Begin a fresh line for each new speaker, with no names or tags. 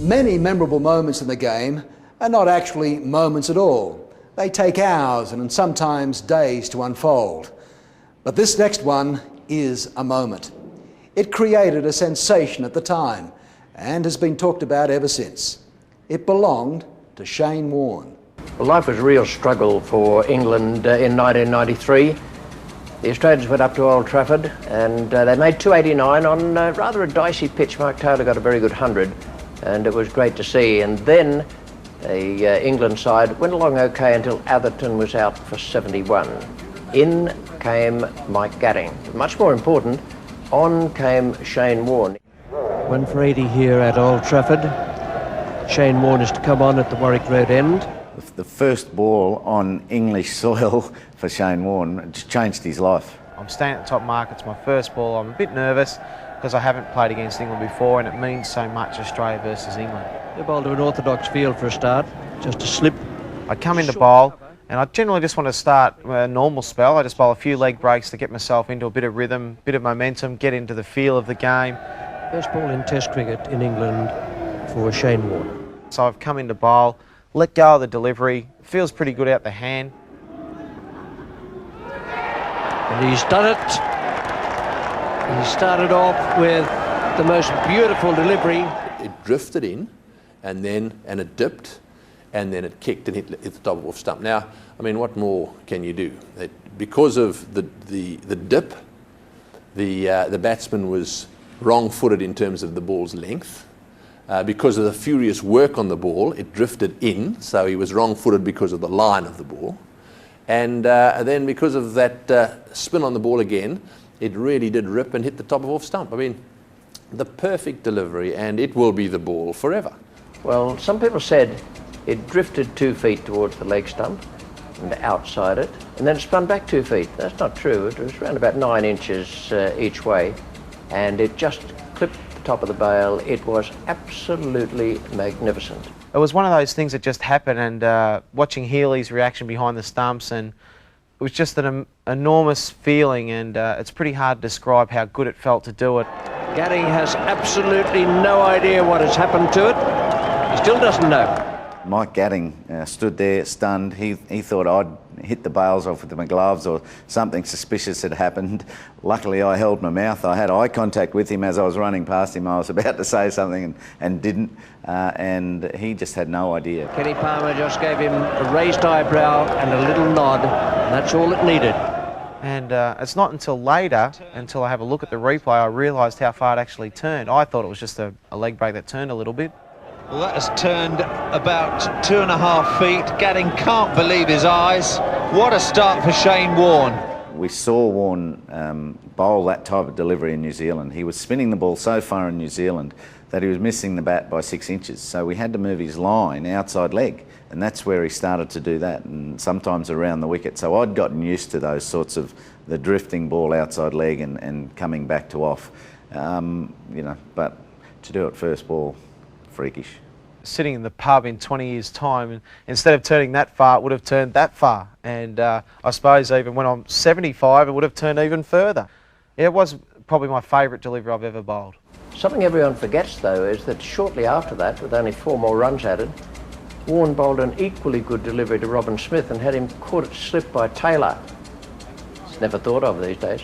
Many memorable moments in the game are not actually moments at all. They take hours and sometimes days to unfold. But this next one is a moment. It created a sensation at the time and has been talked about ever since. It belonged to Shane Warne.
Well, life was a real struggle for England in 1993. The Australians went up to Old Trafford and they made 289 on rather a dicey pitch. Mark Taylor got a very good 100 and it was great to see. And then the England side went along okay until Atherton was out for 71. In came Mike Gatting. Much more important, on came Shane Warne.
1 for 80 here at Old Trafford. Shane Warne is to come on at the Warwick Road end.
The first ball on English soil for Shane Warne just changed his life.
I'm standing at the top mark, it's my first ball. I'm a bit nervous because I haven't played against England before and it means so much, Australia versus England.
They bowled to an orthodox field for a start, just a slip.
I come into bowl and I generally just want to start a normal spell. I just bowl a few leg breaks to get myself into a bit of rhythm, bit of momentum, get into the feel of the game.
First ball in Test cricket in England for Shane Warne.
So I've come into bowl, let go of the delivery, feels pretty good out the hand.
And he's done it. He started off with the most beautiful delivery.
It drifted in and it dipped and then it kicked and hit the top of off stump. Now, I mean, what more can you do? Because of the dip, the batsman was wrong-footed in terms of the ball's length. Because of the furious work on the ball, it drifted in, so he was wrong-footed because of the line of the ball. And then because of that spin on the ball again, it really did rip and hit the top of off stump. I mean, the perfect delivery, and it will be the ball forever.
Well, some people said it drifted 2 feet towards the leg stump and outside it, and then it spun back 2 feet. That's not true. It was around about 9 inches each way, and it just clipped the top of the bail. It was absolutely magnificent.
It was one of those things that just happened, and watching Healy's reaction behind the stumps, and it was just an enormous feeling, and it's pretty hard to describe how good it felt to do it.
Gatting has absolutely no idea what has happened to it. He still doesn't know.
Mike Gatting stood there stunned. He thought I'd hit the bails off with my gloves or something suspicious had happened. Luckily I held my mouth. I had eye contact with him as I was running past him. I was about to say something and didn't, and he just had no idea.
Kenny Palmer just gave him a raised eyebrow and a little nod, and that's all it needed.
And it's not until later, until I have a look at the replay, I realised how far it actually turned. I thought it was just a leg break that turned a little bit.
Well, that has turned about 2.5 feet. Gatting can't believe his eyes. What a start for Shane Warne.
We saw Warne bowl that type of delivery in New Zealand. He was spinning the ball so far in New Zealand that he was missing the bat by 6 inches. So we had to move his line outside leg, and that's where he started to do that, and sometimes around the wicket. So I'd gotten used to those sorts of the drifting ball outside leg and coming back to off. You know, but to do it first ball, freakish.
Sitting in the pub in 20 years' time, and instead of turning that far, it would have turned that far. And I suppose even when I'm 75, it would have turned even further. Yeah, it was probably my favourite delivery I've ever bowled.
Something everyone forgets, though, is that shortly after that, with only 4 more runs added, Warne bowled an equally good delivery to Robin Smith and had him caught it slip by Taylor. It's never thought of these days.